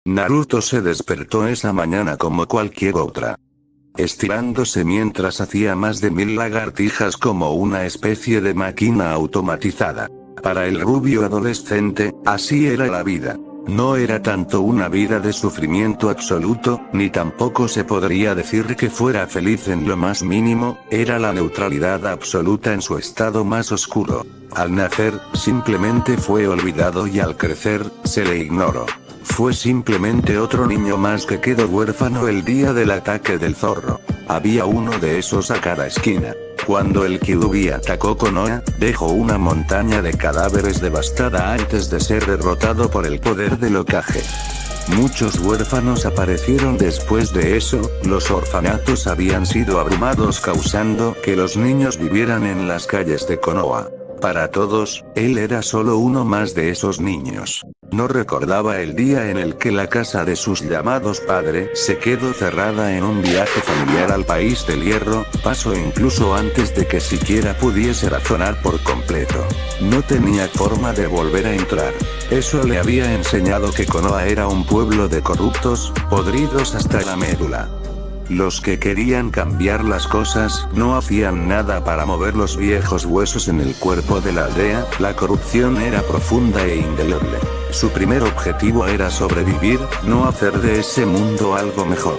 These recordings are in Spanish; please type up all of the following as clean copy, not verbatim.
Naruto se despertó esa mañana como cualquier otra, estirándose mientras hacía más de 1000 lagartijas como una especie de máquina automatizada. Para el rubio adolescente, así era la vida. No era tanto una vida de sufrimiento absoluto, ni tampoco se podría decir que fuera feliz en lo más mínimo, era la neutralidad absoluta en su estado más oscuro. Al nacer, simplemente fue olvidado y al crecer, se le ignoró. Fue simplemente otro niño más que quedó huérfano el día del ataque del zorro. Había uno de esos a cada esquina. Cuando el Kyuubi atacó Konoha, dejó una montaña de cadáveres devastada antes de ser derrotado por el poder del Hokage. Muchos huérfanos aparecieron después de eso, los orfanatos habían sido abrumados causando que los niños vivieran en las calles de Konoha. Para todos, él era solo uno más de esos niños. No recordaba el día en el que la casa de sus llamados padres se quedó cerrada en un viaje familiar al país del hierro, pasó incluso antes de que siquiera pudiese razonar por completo. No tenía forma de volver a entrar. Eso le había enseñado que Konoha era un pueblo de corruptos, podridos hasta la médula. Los que querían cambiar las cosas no hacían nada para mover los viejos huesos en el cuerpo de la aldea, la corrupción era profunda e indeleble. Su primer objetivo era sobrevivir, no hacer de ese mundo algo mejor.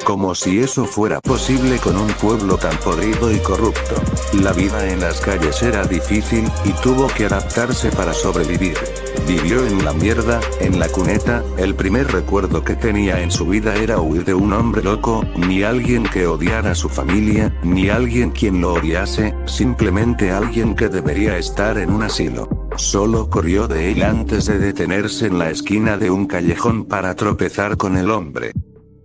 Como si eso fuera posible con un pueblo tan podrido y corrupto. La vida en las calles era difícil, y tuvo que adaptarse para sobrevivir. Vivió en la mierda, en la cuneta, el primer recuerdo que tenía en su vida era huir de un hombre loco, ni alguien que odiara a su familia, ni alguien quien lo odiase, simplemente alguien que debería estar en un asilo. Solo corrió de él antes de detenerse en la esquina de un callejón para tropezar con el hombre.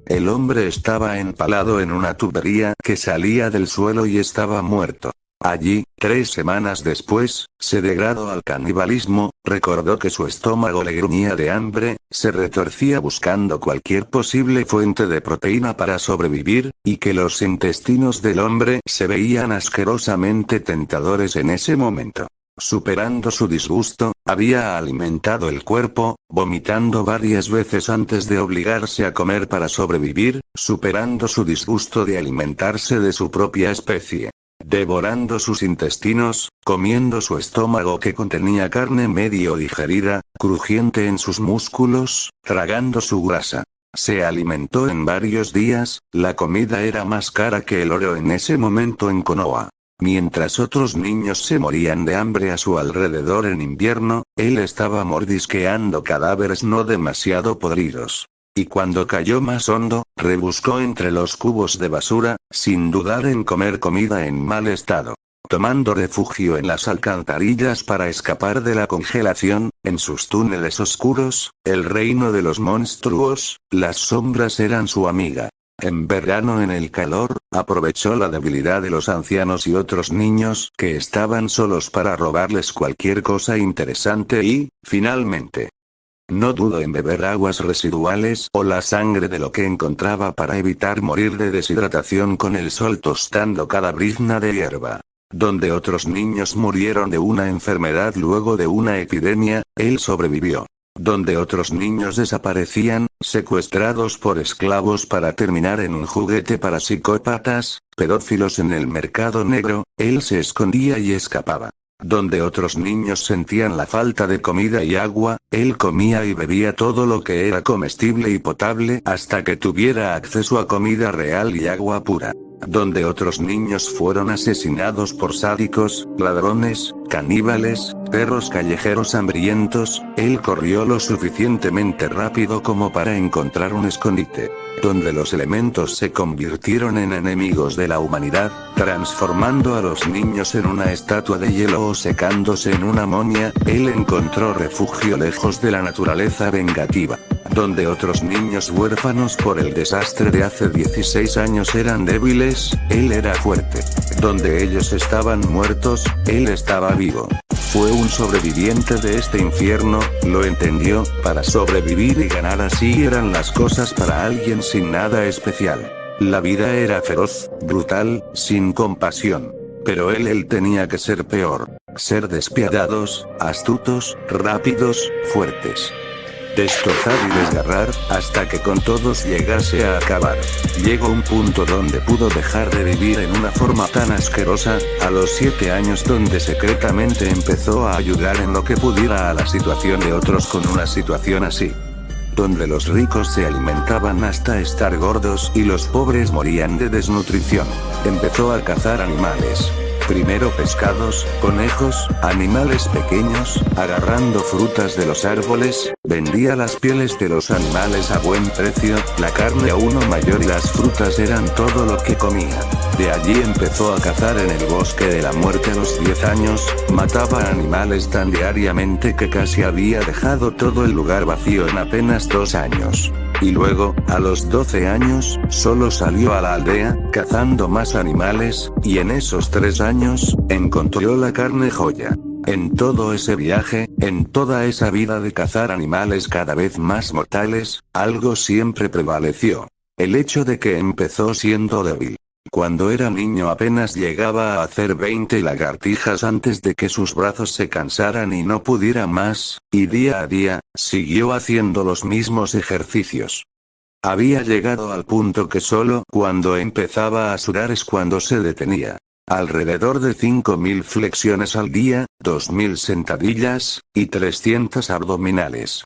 El hombre estaba empalado en una tubería que salía del suelo y estaba muerto. Allí, 3 semanas después, se degradó al canibalismo, recordó que su estómago le gruñía de hambre, se retorcía buscando cualquier posible fuente de proteína para sobrevivir, y que los intestinos del hombre se veían asquerosamente tentadores en ese momento. Superando su disgusto, había alimentado el cuerpo, vomitando varias veces antes de obligarse a comer para sobrevivir, superando su disgusto de alimentarse de su propia especie. Devorando sus intestinos, comiendo su estómago que contenía carne medio digerida, crujiente en sus músculos, tragando su grasa. Se alimentó en varios días, la comida era más cara que el oro en ese momento en Konoha. Mientras otros niños se morían de hambre a su alrededor en invierno, él estaba mordisqueando cadáveres no demasiado podridos. Y cuando cayó más hondo, rebuscó entre los cubos de basura, sin dudar en comer comida en mal estado. Tomando refugio en las alcantarillas para escapar de la congelación, en sus túneles oscuros, el reino de los monstruos, las sombras eran su amiga. En verano en el calor, aprovechó la debilidad de los ancianos y otros niños que estaban solos para robarles cualquier cosa interesante y, finalmente, no dudó en beber aguas residuales o la sangre de lo que encontraba para evitar morir de deshidratación con el sol tostando cada brizna de hierba. Donde otros niños murieron de una enfermedad luego de una epidemia, él sobrevivió. Donde otros niños desaparecían, secuestrados por esclavos para terminar en un juguete para psicópatas, pedófilos en el mercado negro, él se escondía y escapaba. Donde otros niños sentían la falta de comida y agua, él comía y bebía todo lo que era comestible y potable hasta que tuviera acceso a comida real y agua pura. Donde otros niños fueron asesinados por sádicos, ladrones, caníbales, perros callejeros hambrientos, él corrió lo suficientemente rápido como para encontrar un escondite. Donde los elementos se convirtieron en enemigos de la humanidad, transformando a los niños en una estatua de hielo o secándose en una momia, él encontró refugio lejos de la naturaleza vengativa. Donde otros niños huérfanos por el desastre de hace 16 años eran débiles, él era fuerte. Donde ellos estaban muertos, él estaba vivo. Fue un sobreviviente de este infierno, lo entendió, para sobrevivir y ganar así eran las cosas para alguien sin nada especial. La vida era feroz, brutal, sin compasión. Pero él tenía que ser peor. Ser despiadados, astutos, rápidos, fuertes. destrozar y desgarrar, hasta que con todos llegase a acabar. Llegó un punto donde pudo dejar de vivir en una forma tan asquerosa, a los 7 años, donde secretamente empezó a ayudar en lo que pudiera a la situación de otros con una situación así. Donde los ricos se alimentaban hasta estar gordos y los pobres morían de desnutrición. Empezó a cazar animales. Primero pescados, conejos, animales pequeños, agarrando frutas de los árboles, vendía las pieles de los animales a buen precio, la carne a uno mayor y las frutas eran todo lo que comía. De allí empezó a cazar en el bosque de la muerte a los 10 años, mataba animales tan diariamente que casi había dejado todo el lugar vacío en apenas 2 años. Y luego, a los 12 años, solo salió a la aldea, cazando más animales, y en esos 3 años, encontró la carne joya. En todo ese viaje, en toda esa vida de cazar animales cada vez más mortales, algo siempre prevaleció. El hecho de que empezó siendo débil. Cuando era niño apenas llegaba a hacer 20 lagartijas antes de que sus brazos se cansaran y no pudiera más, y día a día, siguió haciendo los mismos ejercicios. Había llegado al punto que solo cuando empezaba a sudar es cuando se detenía. Alrededor de 5.000 flexiones al día, 2.000 sentadillas, y 300 abdominales.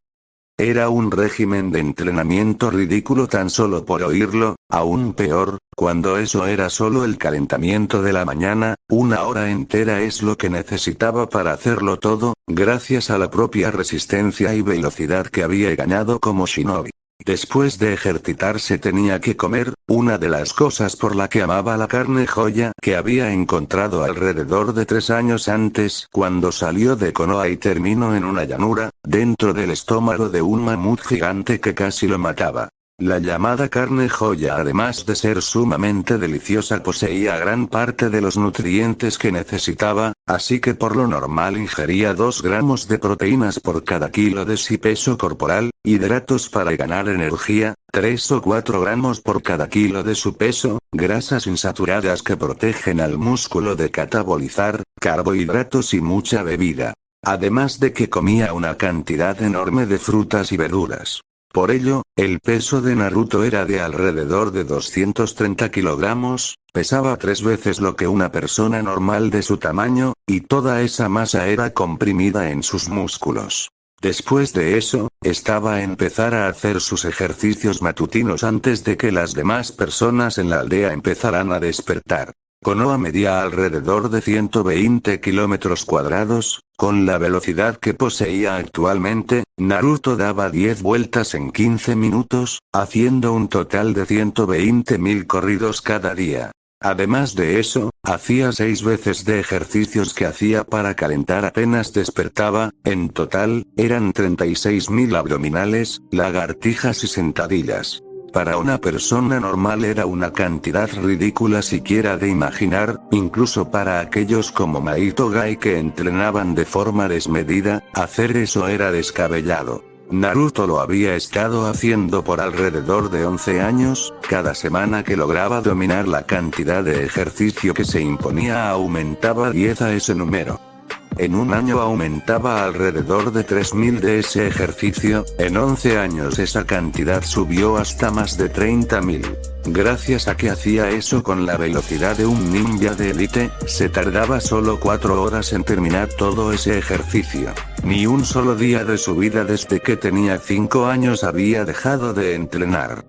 Era un régimen de entrenamiento ridículo tan solo por oírlo, aún peor, cuando eso era solo el calentamiento de la mañana, 1 hora entera es lo que necesitaba para hacerlo todo, gracias a la propia resistencia y velocidad que había ganado como shinobi. Después de ejercitarse tenía que comer, una de las cosas por la que amaba la carne joya que había encontrado alrededor de 3 años antes cuando salió de Konoha y terminó en una llanura, dentro del estómago de un mamut gigante que casi lo mataba. La llamada carne joya, además de ser sumamente deliciosa, poseía gran parte de los nutrientes que necesitaba, así que por lo normal ingería 2 gramos de proteínas por cada kilo de su peso corporal, hidratos para ganar energía, 3 o 4 gramos por cada kilo de su peso, grasas insaturadas que protegen al músculo de catabolizar, carbohidratos y mucha bebida. Además de que comía una cantidad enorme de frutas y verduras. Por ello, el peso de Naruto era de alrededor de 230 kilogramos, pesaba 3 veces lo que una persona normal de su tamaño, y toda esa masa era comprimida en sus músculos. Después de eso, estaba a empezar a hacer sus ejercicios matutinos antes de que las demás personas en la aldea empezaran a despertar. Konoha medía alrededor de 120 kilómetros cuadrados, con la velocidad que poseía actualmente, Naruto daba 10 vueltas en 15 minutos, haciendo un total de 120.000 corridos cada día. Además de eso, hacía 6 veces de ejercicios que hacía para calentar apenas despertaba, en total, eran 36.000 abdominales, lagartijas y sentadillas. Para una persona normal era una cantidad ridícula siquiera de imaginar, incluso para aquellos como Maito Gai que entrenaban de forma desmedida, hacer eso era descabellado. Naruto lo había estado haciendo por alrededor de 11 años, cada semana que lograba dominar la cantidad de ejercicio que se imponía aumentaba 10 a ese número. En un año aumentaba alrededor de 3.000 de ese ejercicio, en 11 años esa cantidad subió hasta más de 30.000. Gracias a que hacía eso con la velocidad de un ninja de élite, se tardaba solo 4 horas en terminar todo ese ejercicio. Ni un solo día de su vida desde que tenía 5 años había dejado de entrenar.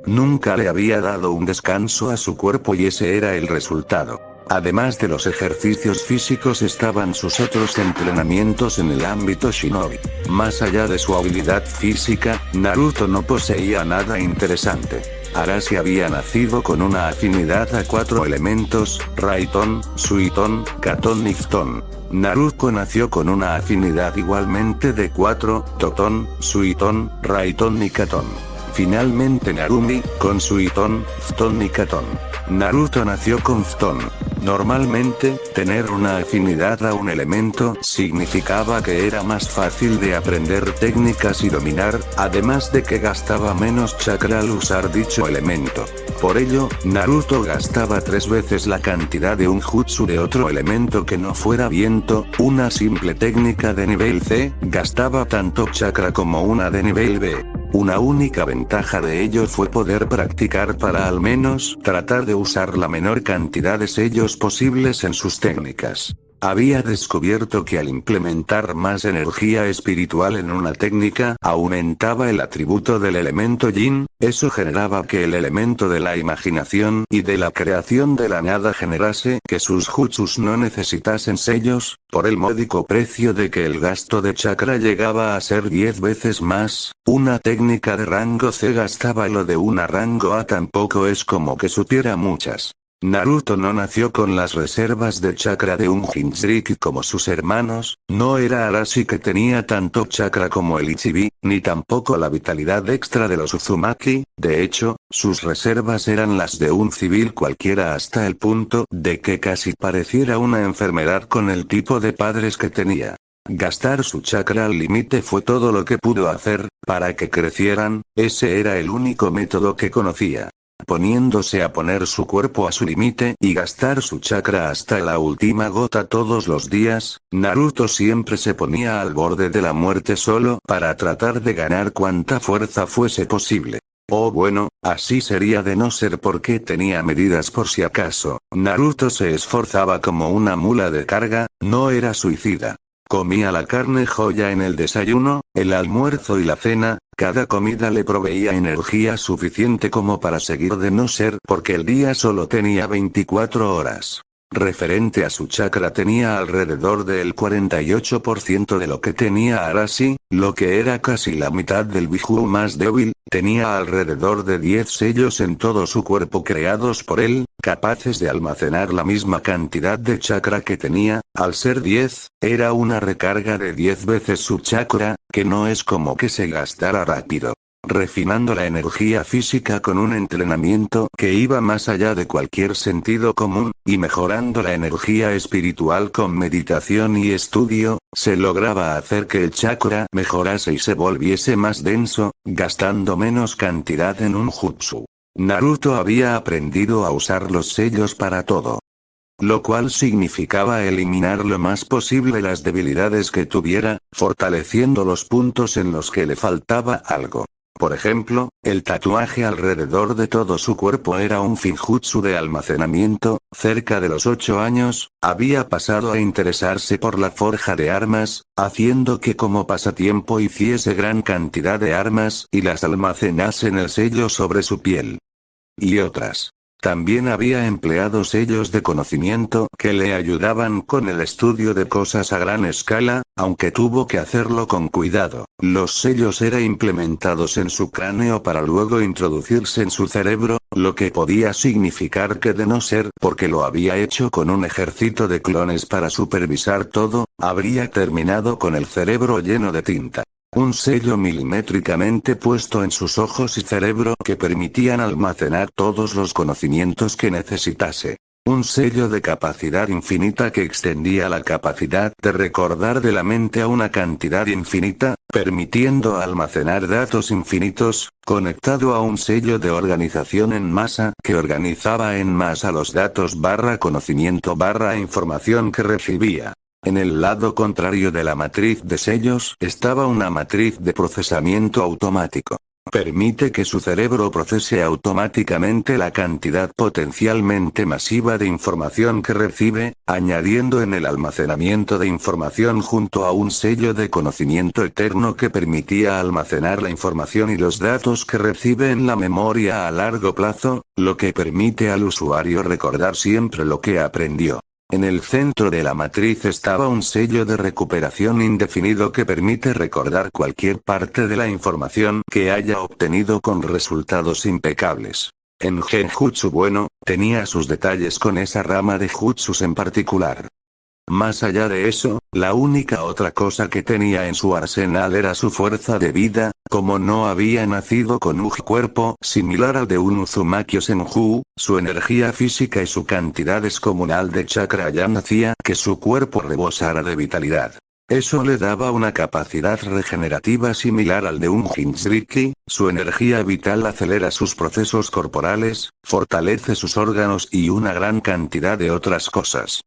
Nunca le había dado un descanso a su cuerpo y ese era el resultado. Además de los ejercicios físicos estaban sus otros entrenamientos en el ámbito shinobi. Más allá de su habilidad física, Naruto no poseía nada interesante. Arashi había nacido con una afinidad a 4 elementos, Raiton, Suiton, Katon y Phton. Naruto nació con una afinidad igualmente de 4, Toton, Suiton, Raiton y Katon. Finalmente Narumi, con Suiton, Phton y Katon. Naruto nació con Phton. Normalmente, tener una afinidad a un elemento significaba que era más fácil de aprender técnicas y dominar, además de que gastaba menos chakra al usar dicho elemento. Por ello, Naruto gastaba 3 veces la cantidad de un jutsu de otro elemento que no fuera viento. Una simple técnica de nivel C gastaba tanto chakra como una de nivel B. Una única ventaja de ello fue poder practicar para al menos tratar de usar la menor cantidad de sellos posibles en sus técnicas. Había descubierto que al implementar más energía espiritual en una técnica, aumentaba el atributo del elemento yin, eso generaba que el elemento de la imaginación y de la creación de la nada generase que sus jutsus no necesitasen sellos, por el módico precio de que el gasto de chakra llegaba a ser 10 veces más. Una técnica de rango C gastaba lo de una rango A, tampoco es como que supiera muchas. Naruto no nació con las reservas de chakra de un Jinchuriki como sus hermanos, no era Arashi que tenía tanto chakra como el Ichibi, ni tampoco la vitalidad extra de los Uzumaki. De hecho, sus reservas eran las de un civil cualquiera hasta el punto de que casi pareciera una enfermedad con el tipo de padres que tenía. Gastar su chakra al límite fue todo lo que pudo hacer, para que crecieran, ese era el único método que conocía. Poniéndose a poner su cuerpo a su límite y gastar su chakra hasta la última gota todos los días, Naruto siempre se ponía al borde de la muerte solo para tratar de ganar cuanta fuerza fuese posible. Oh bueno, así sería de no ser porque tenía medidas por si acaso. Naruto se esforzaba como una mula de carga, no era suicida. Comía la carne joya en el desayuno, el almuerzo y la cena, cada comida le proveía energía suficiente como para seguir de no ser porque el día solo tenía 24 horas. Referente a su chakra tenía alrededor del 48% de lo que tenía Arashi, lo que era casi la mitad del Biju más débil, tenía alrededor de 10 sellos en todo su cuerpo creados por él, capaces de almacenar la misma cantidad de chakra que tenía. Al ser 10, era una recarga de 10 veces su chakra, que no es como que se gastara rápido. Refinando la energía física con un entrenamiento que iba más allá de cualquier sentido común, y mejorando la energía espiritual con meditación y estudio, se lograba hacer que el chakra mejorase y se volviese más denso, gastando menos cantidad en un jutsu. Naruto había aprendido a usar los sellos para todo. Lo cual significaba eliminar lo más posible las debilidades que tuviera, fortaleciendo los puntos en los que le faltaba algo. Por ejemplo, el tatuaje alrededor de todo su cuerpo era un finjutsu de almacenamiento. Cerca de los 8 años, había pasado a interesarse por la forja de armas, haciendo que como pasatiempo hiciese gran cantidad de armas y las almacenase en el sello sobre su piel. Y otras. También había empleado sellos de conocimiento que le ayudaban con el estudio de cosas a gran escala, aunque tuvo que hacerlo con cuidado. Los sellos eran implementados en su cráneo para luego introducirse en su cerebro, lo que podía significar que de no ser porque lo había hecho con un ejército de clones para supervisar todo, habría terminado con el cerebro lleno de tinta. Un sello milimétricamente puesto en sus ojos y cerebro que permitían almacenar todos los conocimientos que necesitase. Un sello de capacidad infinita que extendía la capacidad de recordar de la mente a una cantidad infinita, permitiendo almacenar datos infinitos, conectado a un sello de organización en masa que organizaba en masa los datos / conocimiento / información que recibía. En el lado contrario de la matriz de sellos estaba una matriz de procesamiento automático. Permite que su cerebro procese automáticamente la cantidad potencialmente masiva de información que recibe, añadiendo en el almacenamiento de información junto a un sello de conocimiento eterno que permitía almacenar la información y los datos que recibe en la memoria a largo plazo, lo que permite al usuario recordar siempre lo que aprendió. En el centro de la matriz estaba un sello de recuperación indefinido que permite recordar cualquier parte de la información que haya obtenido con resultados impecables. En Genjutsu bueno, tenía sus detalles con esa rama de jutsus en particular. Más allá de eso, la única otra cosa que tenía en su arsenal era su fuerza de vida, Como no había nacido con un cuerpo similar al de un Uzumaki o Senju, su energía física y su cantidad descomunal de chakra ya hacía que su cuerpo rebosara de vitalidad. Eso le daba una capacidad regenerativa similar al de un Jinchuriki, su energía vital acelera sus procesos corporales, fortalece sus órganos y una gran cantidad de otras cosas.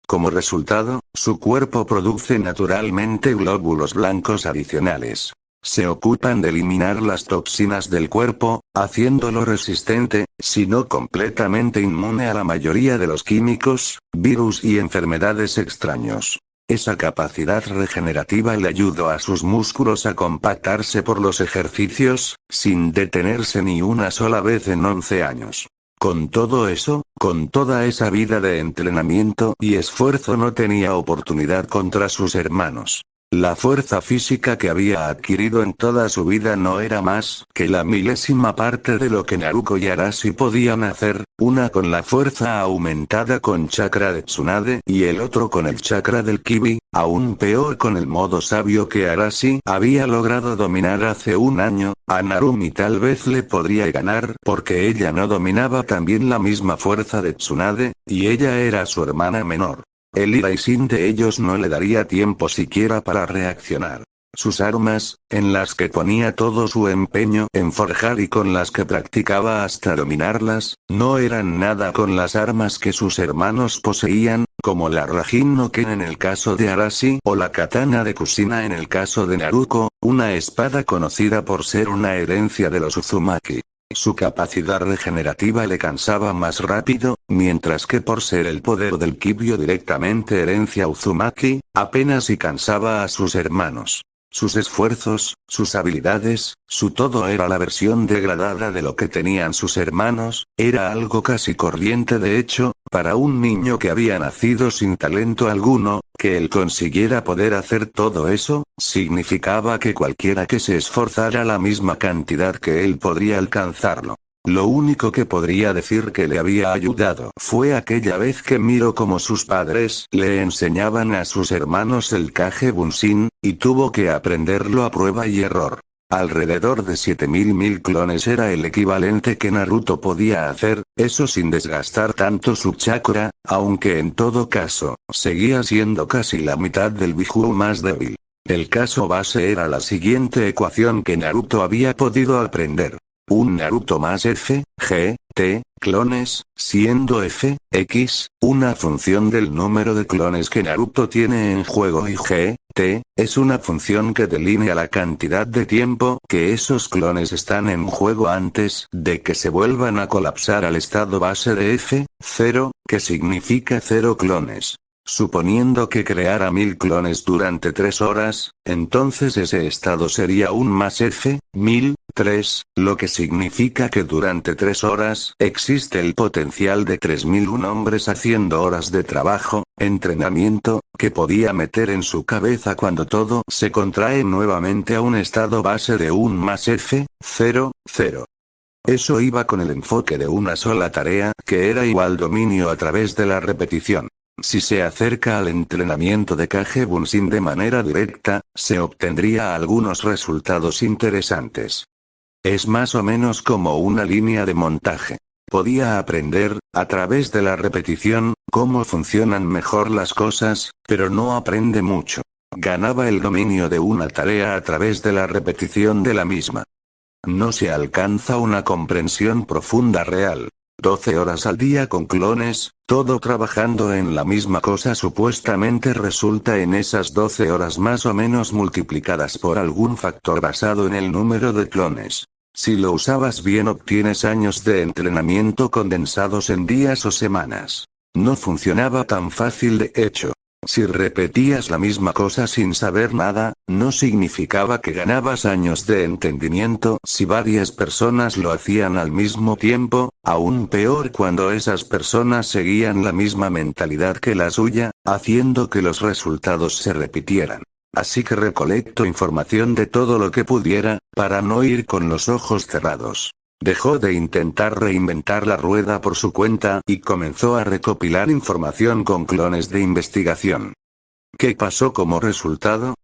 Como resultado, su cuerpo produce naturalmente glóbulos blancos adicionales. Se ocupan de eliminar las toxinas del cuerpo, haciéndolo resistente, si no completamente inmune a la mayoría de los químicos, virus y enfermedades extraños. Esa capacidad regenerativa le ayudó a sus músculos a compactarse por los ejercicios, sin detenerse ni una sola vez en 11 años. Con todo eso, con toda esa vida de entrenamiento y esfuerzo no tenía oportunidad contra sus hermanos. La fuerza física que había adquirido en toda su vida no era más que la milésima parte de lo que Naruto y Arashi podían hacer, una con la fuerza aumentada con chakra de Tsunade y el otro con el chakra del Kibi, aún peor con el modo sabio que Arashi había logrado dominar hace un año. A Narumi tal vez le podría ganar porque ella no dominaba también la misma fuerza de Tsunade, y ella era su hermana menor. El Iraishin de ellos no le daría tiempo siquiera para reaccionar. Sus armas, en las que ponía todo su empeño en forjar y con las que practicaba hasta dominarlas, no eran nada con las armas que sus hermanos poseían, como la Raijin no Ken en el caso de Arashi o la katana de Kushina en el caso de Naruto, una espada conocida por ser una herencia de los Uzumaki. Su capacidad regenerativa le cansaba más rápido, mientras que por ser el poder del Kibyo directamente herencia Uzumaki, apenas si cansaba a sus hermanos. Sus esfuerzos, sus habilidades, su todo era la versión degradada de lo que tenían sus hermanos, era algo casi corriente de hecho, para un niño que había nacido sin talento alguno, que él consiguiera poder hacer todo eso, significaba que cualquiera que se esforzara la misma cantidad que él podría alcanzarlo. Lo único que podría decir que le había ayudado fue aquella vez que miró como sus padres le enseñaban a sus hermanos el Kage Bunshin, y tuvo que aprenderlo a prueba y error. Alrededor de 7000 clones era el equivalente que Naruto podía hacer, eso sin desgastar tanto su chakra, aunque en todo caso, seguía siendo casi la mitad del Biju más débil. El caso base era la siguiente ecuación que Naruto había podido aprender. Un Naruto más F, G, T, clones, siendo F, X, una función del número de clones que Naruto tiene en juego y G, T, es una función que delinea la cantidad de tiempo que esos clones están en juego antes de que se vuelvan a colapsar al estado base de F, 0, que significa 0 clones. Suponiendo que creara 1000 clones durante 3 horas, entonces ese estado sería un más F, 1003, lo que significa que durante 3 horas existe el potencial de 3001 hombres haciendo horas de trabajo, entrenamiento, que podía meter en su cabeza cuando todo se contrae nuevamente a un estado base de un más F, 0, 0. Eso iba con el enfoque de una sola tarea, que era igual dominio a través de la repetición. Si se acerca al entrenamiento de Kage Bunshin de manera directa, se obtendría algunos resultados interesantes. Es más o menos como una línea de montaje. Podía aprender, a través de la repetición, cómo funcionan mejor las cosas, pero no aprende mucho. Ganaba el dominio de una tarea a través de la repetición de la misma. No se alcanza una comprensión profunda real. 12 horas al día con clones, todo trabajando en la misma cosa supuestamente resulta en esas 12 horas más o menos multiplicadas por algún factor basado en el número de clones. Si lo usabas bien obtienes años de entrenamiento condensados en días o semanas. No funcionaba tan fácil de hecho. Si repetías la misma cosa sin saber nada, no significaba que ganabas años de entendimiento si varias personas lo hacían al mismo tiempo, aún peor cuando esas personas seguían la misma mentalidad que la suya, haciendo que los resultados se repitieran. Así que recolectó información de todo lo que pudiera, para no ir con los ojos cerrados. Dejó de intentar reinventar la rueda por su cuenta y comenzó a recopilar información con clones de investigación. ¿Qué pasó como resultado?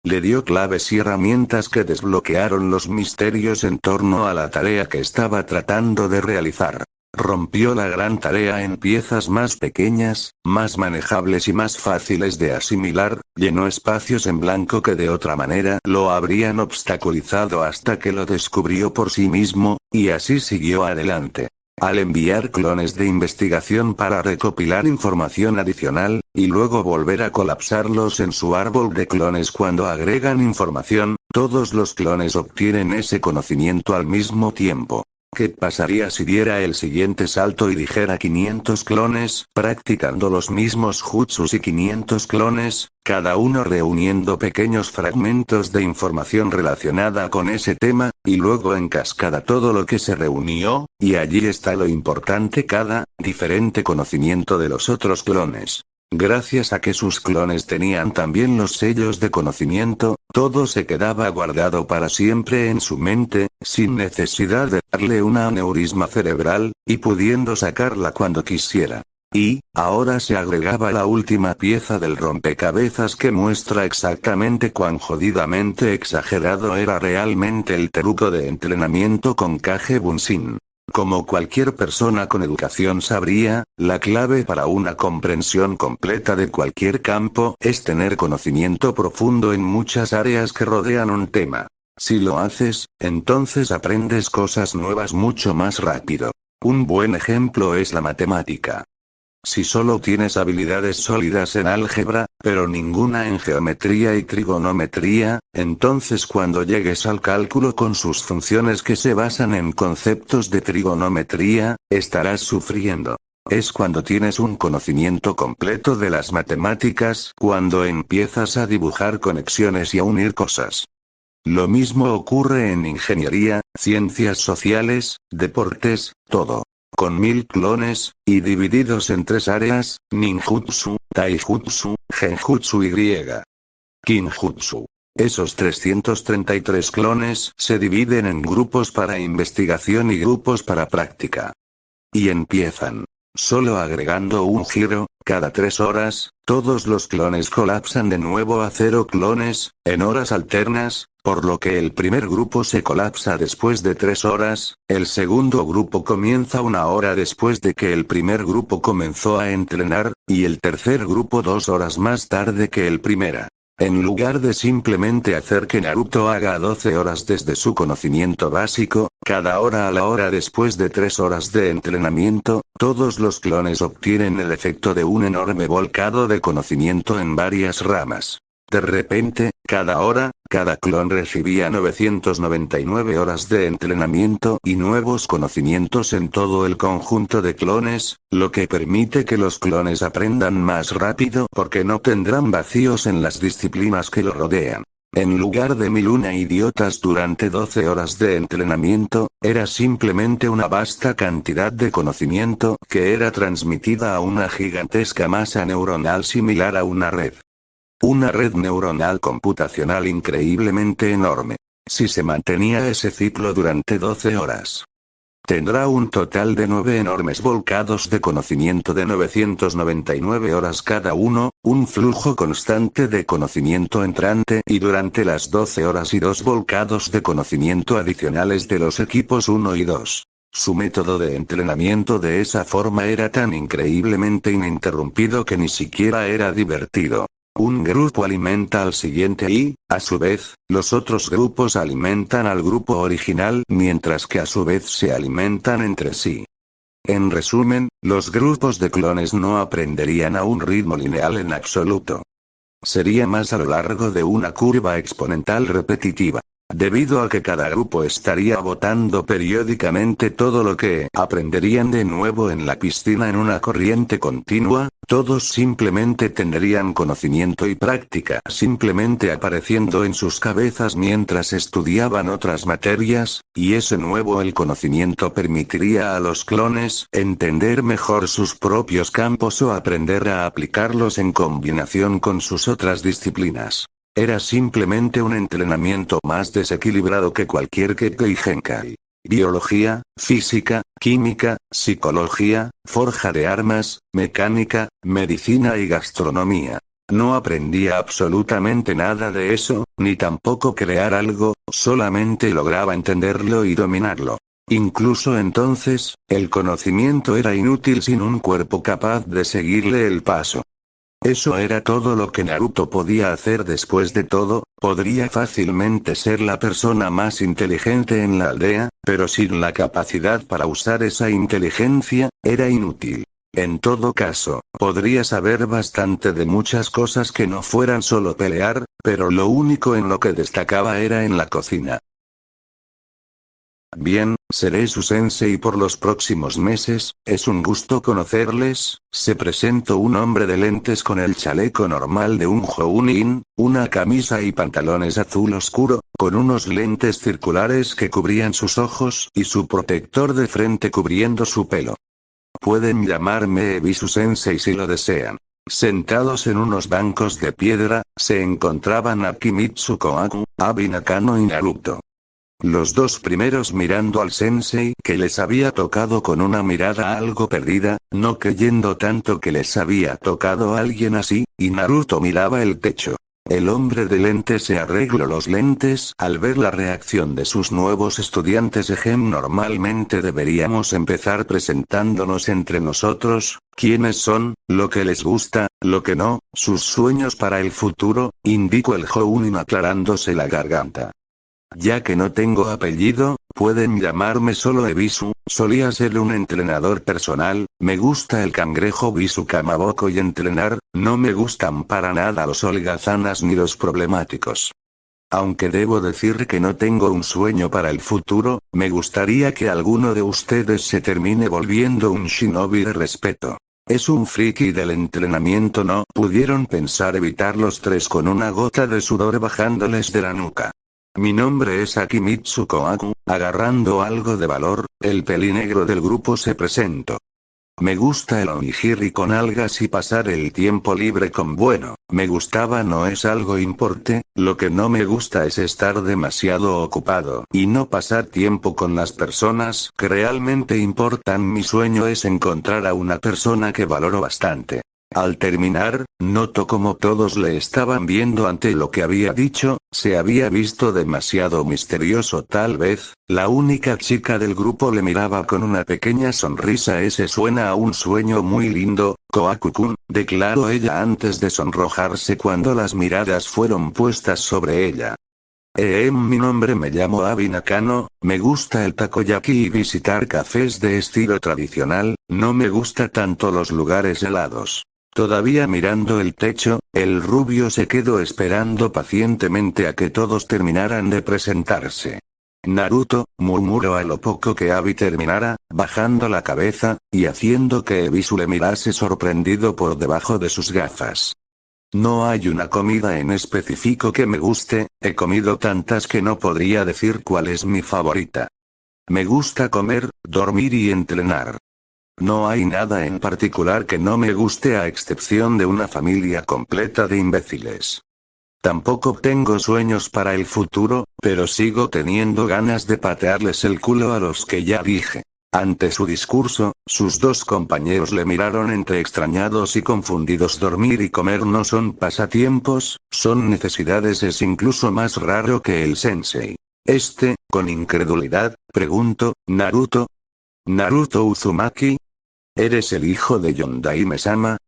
le dio claves y herramientas que desbloquearon los misterios en torno a la tarea que estaba tratando de realizar. Rompió la gran tarea en piezas más pequeñas, más manejables y más fáciles de asimilar, llenó espacios en blanco que de otra manera lo habrían obstaculizado hasta que lo descubrió por sí mismo, y así siguió adelante. Al enviar clones de investigación para recopilar información adicional, y luego volver a colapsarlos en su árbol de clones cuando agregan información, todos los clones obtienen ese conocimiento al mismo tiempo. ¿Qué pasaría si diera el siguiente salto y dijera 500 clones, practicando los mismos jutsus y 500 clones, cada uno reuniendo pequeños fragmentos de información relacionada con ese tema, y luego en cascada todo lo que se reunió, y allí está lo importante: cada diferente conocimiento de los otros clones. Gracias a que sus clones tenían también los sellos de conocimiento, todo se quedaba guardado para siempre en su mente, sin necesidad de darle una aneurisma cerebral, y pudiendo sacarla cuando quisiera. Y, ahora se agregaba la última pieza del rompecabezas que muestra exactamente cuán jodidamente exagerado era realmente el truco de entrenamiento con Kage Bunshin. Como cualquier persona con educación sabría, la clave para una comprensión completa de cualquier campo es tener conocimiento profundo en muchas áreas que rodean un tema. Si lo haces, entonces aprendes cosas nuevas mucho más rápido. Un buen ejemplo es la matemática. Si solo tienes habilidades sólidas en álgebra, pero ninguna en geometría y trigonometría, entonces cuando llegues al cálculo con sus funciones que se basan en conceptos de trigonometría, estarás sufriendo. Es cuando tienes un conocimiento completo de las matemáticas, cuando empiezas a dibujar conexiones y a unir cosas. Lo mismo ocurre en ingeniería, ciencias sociales, deportes, todo. Con 1000 clones, y divididos en 3 áreas: ninjutsu, taijutsu, genjutsu y kinjutsu. Esos 333 clones se dividen en grupos para investigación y grupos para práctica. Y empiezan. Solo agregando un giro, cada 3 horas, todos los clones colapsan de nuevo a 0 clones, en horas alternas, por lo que el primer grupo se colapsa después de 3 horas, el segundo grupo comienza 1 hora después de que el primer grupo comenzó a entrenar, y el tercer grupo 2 horas más tarde que el primera. En lugar de simplemente hacer que Naruto haga 12 horas desde su conocimiento básico, cada hora a la hora después de 3 horas de entrenamiento, todos los clones obtienen el efecto de un enorme volcado de conocimiento en varias ramas. De repente, cada hora, cada clon recibía 999 horas de entrenamiento y nuevos conocimientos en todo el conjunto de clones, lo que permite que los clones aprendan más rápido porque no tendrán vacíos en las disciplinas que lo rodean. En lugar de 1001 idiotas durante 12 horas de entrenamiento, era simplemente una vasta cantidad de conocimiento que era transmitida a una gigantesca masa neuronal similar a una red. Una red neuronal computacional increíblemente enorme. Si se mantenía ese ciclo durante 12 horas. Tendrá un total de 9 enormes volcados de conocimiento de 999 horas cada uno, un flujo constante de conocimiento entrante y durante las 12 horas y 2 volcados de conocimiento adicionales de los equipos 1 y 2. Su método de entrenamiento de esa forma era tan increíblemente ininterrumpido que ni siquiera era divertido. Un grupo alimenta al siguiente y, a su vez, los otros grupos alimentan al grupo original mientras que a su vez se alimentan entre sí. En resumen, los grupos de clones no aprenderían a un ritmo lineal en absoluto. Sería más a lo largo de una curva exponencial repetitiva. Debido a que cada grupo estaría botando periódicamente todo lo que aprenderían de nuevo en la piscina en una corriente continua, todos simplemente tendrían conocimiento y práctica simplemente apareciendo en sus cabezas mientras estudiaban otras materias, y ese nuevo el conocimiento permitiría a los clones entender mejor sus propios campos o aprender a aplicarlos en combinación con sus otras disciplinas. Era simplemente un entrenamiento más desequilibrado que cualquier Kekkei Genkai. Biología, física, química, psicología, forja de armas, mecánica, medicina y gastronomía. No aprendía absolutamente nada de eso, ni tampoco crear algo, solamente lograba entenderlo y dominarlo. Incluso entonces, el conocimiento era inútil sin un cuerpo capaz de seguirle el paso. Eso era todo lo que Naruto podía hacer. Después de todo, podría fácilmente ser la persona más inteligente en la aldea, pero sin la capacidad para usar esa inteligencia, era inútil. En todo caso, podría saber bastante de muchas cosas que no fueran solo pelear, pero lo único en lo que destacaba era en la cocina. Bien, seré su sensei por los próximos meses, es un gusto conocerles. Se presentó un hombre de lentes con el chaleco normal de un Jounin, una camisa y pantalones azul oscuro, con unos lentes circulares que cubrían sus ojos y su protector de frente cubriendo su pelo. Pueden llamarme Ebisu Sensei si lo desean. Sentados en unos bancos de piedra, se encontraban Akimitsu Kohaku, Abi Nakano y Naruto. Los dos primeros mirando al sensei que les había tocado con una mirada algo perdida, no creyendo tanto que les había tocado alguien así, y Naruto miraba el techo. El hombre de lentes se arregló los lentes al ver la reacción de sus nuevos estudiantes. Normalmente deberíamos empezar presentándonos entre nosotros, quiénes son, lo que les gusta, lo que no, sus sueños para el futuro, indicó el Jounin aclarándose la garganta. Ya que no tengo apellido, pueden llamarme solo Ebisu, solía ser un entrenador personal, me gusta el cangrejo Bisu Kamaboko y entrenar, no me gustan para nada los holgazanas ni los problemáticos. Aunque debo decir que no tengo un sueño para el futuro, me gustaría que alguno de ustedes se termine volviendo un shinobi de respeto. Es un friki del entrenamiento. No pudieron pensar evitar los tres con una gota de sudor bajándoles de la nuca. Mi nombre es Akimitsu Kohaku, agarrando algo de valor, el pelinegro del grupo se presentó. Me gusta el onigiri con algas y pasar el tiempo libre con me gustaba no es algo importante, lo que no me gusta es estar demasiado ocupado y no pasar tiempo con las personas que realmente importan. Mi sueño es encontrar a una persona que valoro bastante. Al terminar, notó como todos le estaban viendo ante lo que había dicho, se había visto demasiado misterioso. Tal vez, la única chica del grupo le miraba con una pequeña sonrisa. Ese suena a un sueño muy lindo, Kohaku-kun, declaró ella antes de sonrojarse cuando las miradas fueron puestas sobre ella. Mi nombre me llamo Abi Nakano, me gusta el takoyaki y visitar cafés de estilo tradicional, no me gusta tanto los lugares helados. Todavía mirando el techo, el rubio se quedó esperando pacientemente a que todos terminaran de presentarse. Naruto, murmuró a lo poco que Abi terminara, bajando la cabeza, y haciendo que Ebisu le mirase sorprendido por debajo de sus gafas. No hay una comida en específico que me guste, he comido tantas que no podría decir cuál es mi favorita. Me gusta comer, dormir y entrenar. No hay nada en particular que no me guste a excepción de una familia completa de imbéciles. Tampoco tengo sueños para el futuro, pero sigo teniendo ganas de patearles el culo a los que ya dije. Ante su discurso, sus dos compañeros le miraron entre extrañados y confundidos. Dormir y comer no son pasatiempos, son necesidades. Es incluso más raro que el sensei. Con incredulidad, preguntó, ¿Naruto? ¿Naruto Uzumaki? ¿Eres el hijo de Yondaime-sama?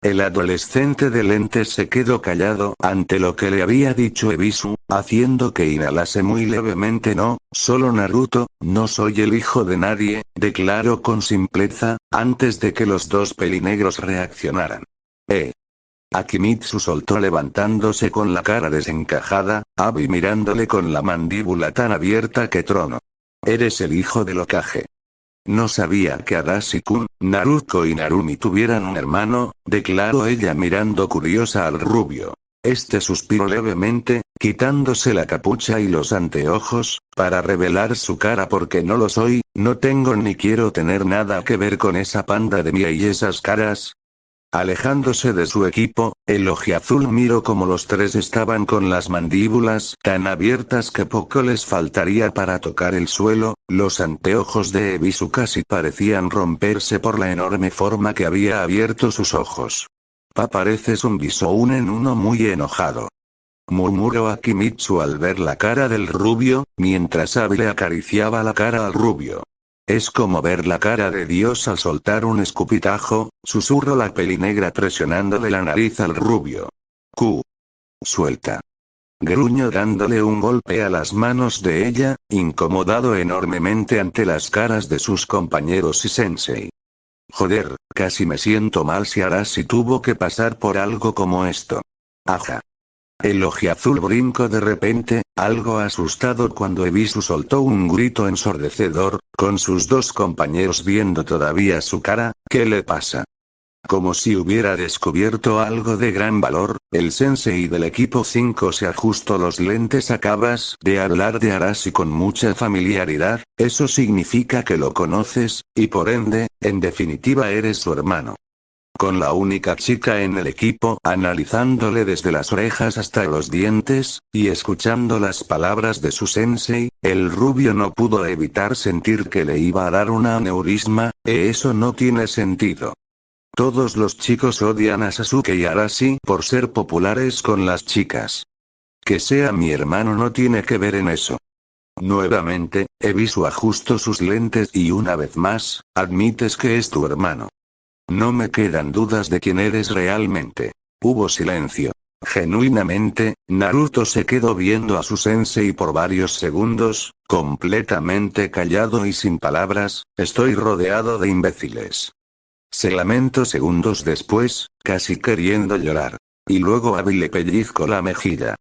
El adolescente de lentes se quedó callado ante lo que le había dicho Ebisu, haciendo que inhalase muy levemente. No, solo Naruto, no soy el hijo de nadie, declaró con simpleza, antes de que los dos pelinegros reaccionaran. Akimitsu soltó levantándose con la cara desencajada, Abi mirándole con la mandíbula tan abierta que tronó. Eres el hijo del Hokage. No sabía que Adachi-kun, Naruto y Narumi tuvieran un hermano, declaró ella mirando curiosa al rubio. Suspiró levemente, quitándose la capucha y los anteojos, para revelar su cara. Porque no lo soy, no tengo ni quiero tener nada que ver con esa panda de mía y esas caras. Alejándose de su equipo, el ojiazul miró como los tres estaban con las mandíbulas tan abiertas que poco les faltaría para tocar el suelo, los anteojos de Ebisu casi parecían romperse por la enorme forma que había abierto sus ojos. Pareces un Bisunen uno muy enojado. Murmuró Akimitsu al ver la cara del rubio, mientras Abi le acariciaba la cara al rubio. Es como ver la cara de Dios al soltar un escupitajo, susurró la pelinegra presionándole la nariz al rubio. Suelta. Gruñó dándole un golpe a las manos de ella, incomodado enormemente ante las caras de sus compañeros y sensei. Joder, casi me siento mal si Arashi tuvo que pasar por algo como esto. Aja. El ojiazul brincó de repente, algo asustado cuando Ebisu soltó un grito ensordecedor, con sus dos compañeros viendo todavía su cara. ¿Qué le pasa? Como si hubiera descubierto algo de gran valor, el sensei del equipo 5 se ajustó los lentes. Acabas de hablar de Arashi con mucha familiaridad, eso significa que lo conoces, y por ende, en definitiva eres su hermano. Con la única chica en el equipo analizándole desde las orejas hasta los dientes, y escuchando las palabras de su sensei, el rubio no pudo evitar sentir que le iba a dar un aneurisma. Eso no tiene sentido. Todos los chicos odian a Sasuke y Arashi por ser populares con las chicas. Que sea mi hermano no tiene que ver en eso. Nuevamente, Ebisu ajustó sus lentes y una vez más, admites que es tu hermano. No me quedan dudas de quién eres realmente. Hubo silencio. Genuinamente, Naruto se quedó viendo a su sensei por varios segundos, completamente callado y sin palabras. Estoy rodeado de imbéciles. Se lamentó segundos después, casi queriendo llorar. Y luego Abi le pellizcó la mejilla.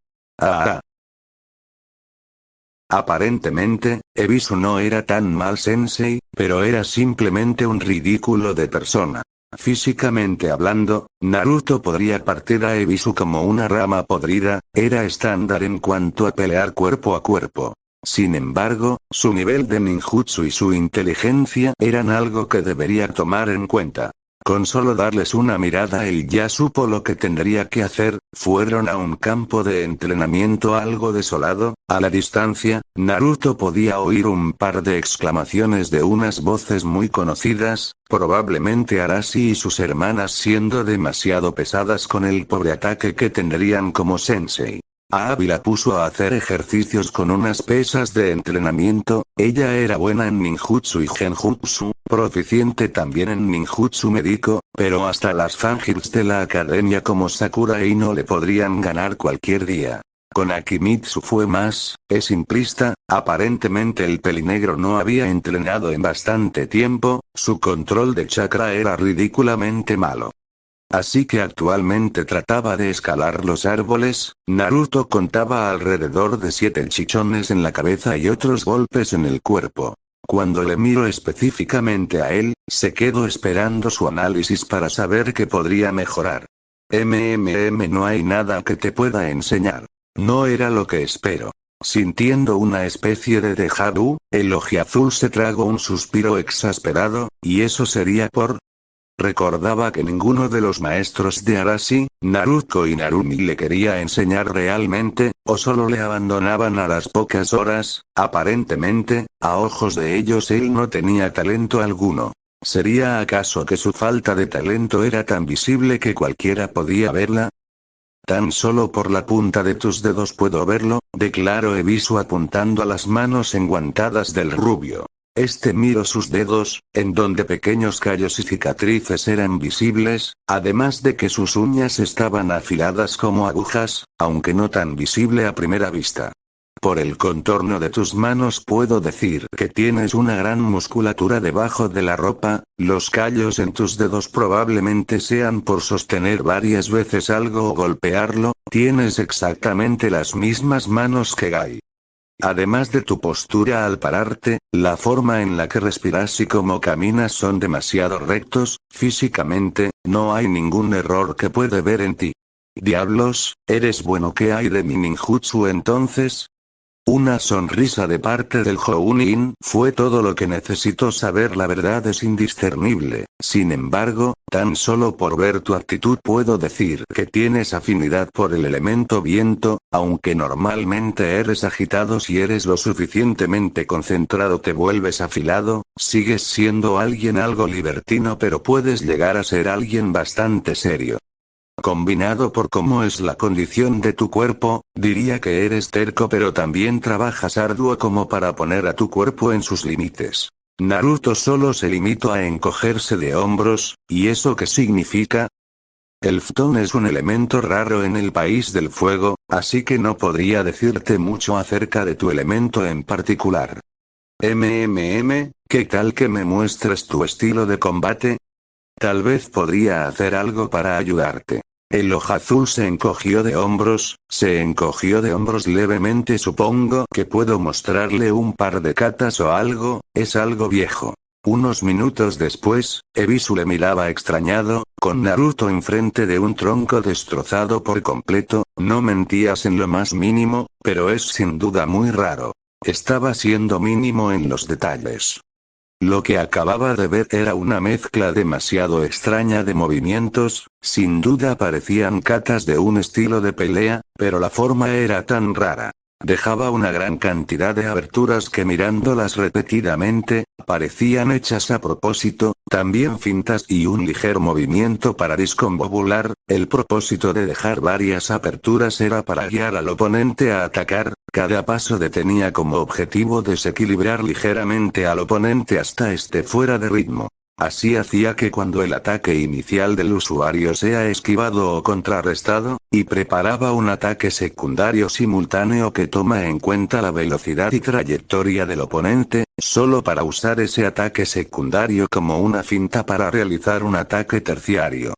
Aparentemente, Ebisu no era tan mal sensei, pero era simplemente un ridículo de persona. Físicamente hablando, Naruto podría partir a Ebisu como una rama podrida, era estándar en cuanto a pelear cuerpo a cuerpo. Sin embargo, su nivel de ninjutsu y su inteligencia eran algo que debería tomar en cuenta. Con solo darles una mirada él ya supo lo que tendría que hacer. Fueron a un campo de entrenamiento algo desolado. A la distancia, Naruto podía oír un par de exclamaciones de unas voces muy conocidas, probablemente Arashi y sus hermanas siendo demasiado pesadas con el pobre ataque que tendrían como sensei. A Abi la puso a hacer ejercicios con unas pesas de entrenamiento. Ella era buena en ninjutsu y genjutsu, proficiente también en ninjutsu médico, pero hasta las fangirls de la academia como Sakura y no le podrían ganar cualquier día. Con Akimitsu fue más, es simplista, aparentemente el pelinegro no había entrenado en bastante tiempo, su control de chakra era ridículamente malo. Así que actualmente trataba de escalar los árboles. Naruto contaba alrededor de 7 chichones en la cabeza y otros golpes en el cuerpo. Cuando le miró específicamente a él, se quedó esperando su análisis para saber qué podría mejorar. No hay nada que te pueda enseñar. No era lo que espero. Sintiendo una especie de déjà vu, el ojiazul se tragó un suspiro exasperado, y eso sería por... Recordaba que ninguno de los maestros de Arashi, Naruto y Narumi le quería enseñar realmente, o solo le abandonaban a las pocas horas. Aparentemente, a ojos de ellos él no tenía talento alguno. ¿Sería acaso que su falta de talento era tan visible que cualquiera podía verla? Tan solo por la punta de tus dedos puedo verlo, declaró Ebisu apuntando a las manos enguantadas del rubio. Miró sus dedos, en donde pequeños callos y cicatrices eran visibles, además de que sus uñas estaban afiladas como agujas, aunque no tan visible a primera vista. Por el contorno de tus manos puedo decir que tienes una gran musculatura debajo de la ropa. Los callos en tus dedos probablemente sean por sostener varias veces algo o golpearlo. Tienes exactamente las mismas manos que Gai. Además de tu postura al pararte, la forma en la que respiras y cómo caminas son demasiado rectos. Físicamente, no hay ningún error que puede ver en ti. Diablos, ¿eres bueno? ¿Qué hay de mi ninjutsu entonces? Una sonrisa de parte del Jounin fue todo lo que necesitó saber. La verdad es indiscernible. Sin embargo, tan solo por ver tu actitud puedo decir que tienes afinidad por el elemento viento, aunque normalmente eres agitado. Si eres lo suficientemente concentrado te vuelves afilado. Sigues siendo alguien algo libertino, pero puedes llegar a ser alguien bastante serio. Combinado por cómo es la condición de tu cuerpo, diría que eres terco pero también trabajas arduo como para poner a tu cuerpo en sus límites. Naruto solo se limitó a encogerse de hombros, ¿y eso qué significa? El futón es un elemento raro en el país del fuego, así que no podría decirte mucho acerca de tu elemento en particular. ¿Qué tal que me muestres tu estilo de combate? Tal vez podría hacer algo para ayudarte. El ojo azul se encogió de hombros levemente. Supongo que puedo mostrarle un par de katas o algo, es algo viejo. Unos minutos después, Ebisu le miraba extrañado, con Naruto enfrente de un tronco destrozado por completo, no mentías en lo más mínimo, pero es sin duda muy raro. Estaba siendo mínimo en los detalles. Lo que acababa de ver era una mezcla demasiado extraña de movimientos, sin duda parecían katas de un estilo de pelea, pero la forma era tan rara. Dejaba una gran cantidad de aberturas que mirándolas repetidamente, parecían hechas a propósito, también fintas y un ligero movimiento para descombobular. El propósito de dejar varias aperturas era para guiar al oponente a atacar, cada paso tenía como objetivo desequilibrar ligeramente al oponente hasta esté fuera de ritmo. Así hacía que cuando el ataque inicial del usuario sea esquivado o contrarrestado, y preparaba un ataque secundario simultáneo que toma en cuenta la velocidad y trayectoria del oponente, solo para usar ese ataque secundario como una finta para realizar un ataque terciario.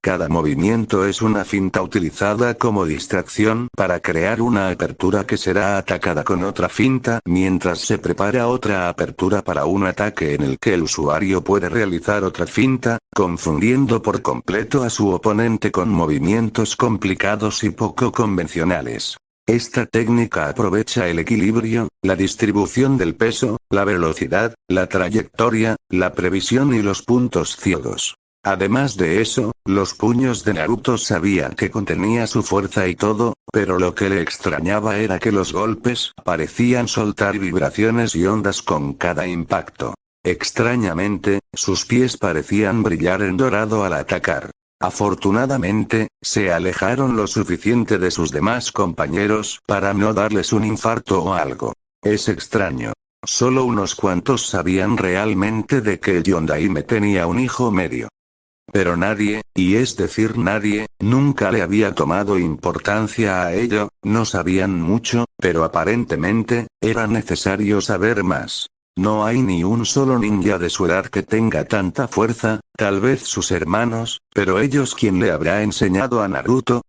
Cada movimiento es una finta utilizada como distracción para crear una apertura que será atacada con otra finta mientras se prepara otra apertura para un ataque en el que el usuario puede realizar otra finta, confundiendo por completo a su oponente con movimientos complicados y poco convencionales. Esta técnica aprovecha el equilibrio, la distribución del peso, la velocidad, la trayectoria, la previsión y los puntos ciegos. Además de eso, los puños de Naruto sabía que contenía su fuerza y todo, pero lo que le extrañaba era que los golpes parecían soltar vibraciones y ondas con cada impacto. Extrañamente, sus pies parecían brillar en dorado al atacar. Afortunadamente, se alejaron lo suficiente de sus demás compañeros para no darles un infarto o algo. Es extraño. Solo unos cuantos sabían realmente de que Yondaime tenía un hijo medio. Pero nadie, y es decir nadie, nunca le había tomado importancia a ello, no sabían mucho, pero aparentemente, era necesario saber más. No hay ni un solo ninja de su edad que tenga tanta fuerza, tal vez sus hermanos, pero ellos ¿quién le habrá enseñado a Naruto?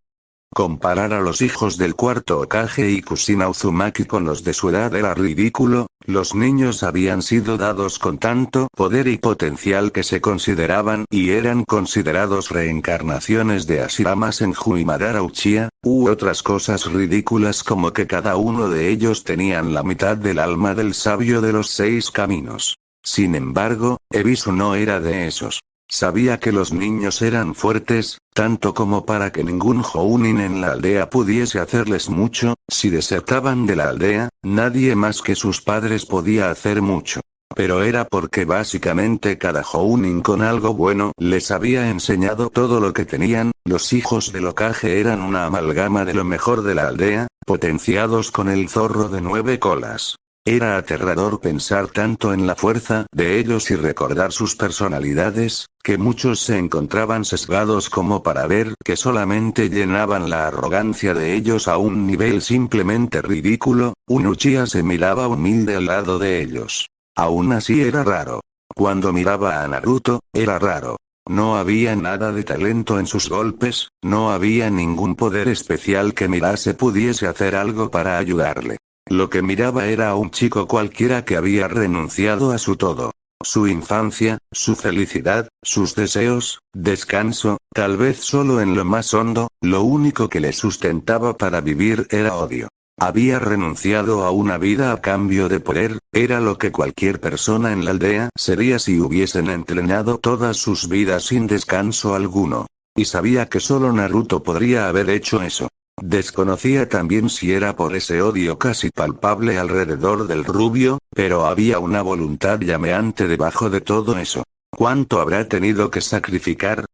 Comparar a los hijos del cuarto Hokage y Kushina Uzumaki con los de su edad era ridículo, los niños habían sido dados con tanto poder y potencial que se consideraban y eran considerados reencarnaciones de Ashiramas en Huimadara Uchiha, u otras cosas ridículas como que cada uno de ellos tenían la mitad del alma del sabio de los 6 caminos. Sin embargo, Ebisu no era de esos. Sabía que los niños eran fuertes, tanto como para que ningún Jounin en la aldea pudiese hacerles mucho, si desertaban de la aldea, nadie más que sus padres podía hacer mucho. Pero era porque básicamente cada Jounin con algo bueno les había enseñado todo lo que tenían, los hijos del Hokage eran una amalgama de lo mejor de la aldea, potenciados con el zorro de 9 colas. Era aterrador pensar tanto en la fuerza de ellos y recordar sus personalidades, que muchos se encontraban sesgados como para ver que solamente llenaban la arrogancia de ellos a un nivel simplemente ridículo. Un Uchiha se miraba humilde al lado de ellos. Aún así era raro. Cuando miraba a Naruto, era raro. No había nada de talento en sus golpes, no había ningún poder especial que mirase pudiese hacer algo para ayudarle. Lo que miraba era a un chico cualquiera que había renunciado a su todo. Su infancia, su felicidad, sus deseos, descanso, tal vez solo en lo más hondo, lo único que le sustentaba para vivir era odio. Había renunciado a una vida a cambio de poder, era lo que cualquier persona en la aldea sería si hubiesen entrenado todas sus vidas sin descanso alguno. Y sabía que solo Naruto podría haber hecho eso. Desconocía también si era por ese odio casi palpable alrededor del rubio, pero había una voluntad llameante debajo de todo eso. ¿Cuánto habrá tenido que sacrificar?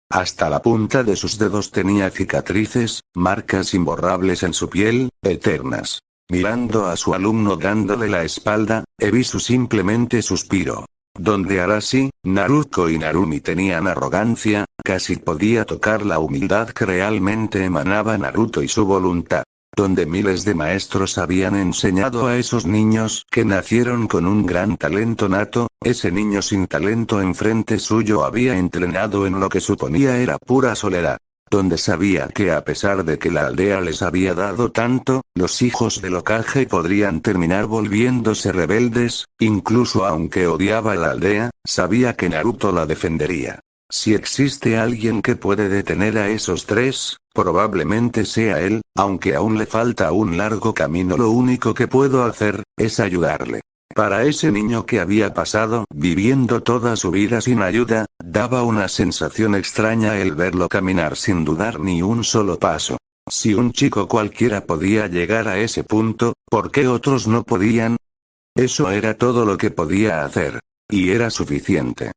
Hasta la punta de sus dedos tenía cicatrices, marcas imborrables en su piel, eternas. Mirando a su alumno dándole la espalda, Ebisu simplemente suspiró. Donde Arashi, Naruto y Narumi tenían arrogancia, casi podía tocar la humildad que realmente emanaba Naruto y su voluntad. Donde miles de maestros habían enseñado a esos niños que nacieron con un gran talento nato, ese niño sin talento enfrente suyo había entrenado en lo que suponía era pura soledad. Donde sabía que a pesar de que la aldea les había dado tanto, los hijos del Hokage podrían terminar volviéndose rebeldes, incluso aunque odiaba la aldea, sabía que Naruto la defendería. Si existe alguien que puede detener a esos tres, probablemente sea él, aunque aún le falta un largo camino. Lo único que puedo hacer, es ayudarle. Para ese niño que había pasado viviendo toda su vida sin ayuda, daba una sensación extraña el verlo caminar sin dudar ni un solo paso. Si un chico cualquiera podía llegar a ese punto, ¿por qué otros no podían? Eso era todo lo que podía hacer. Y era suficiente.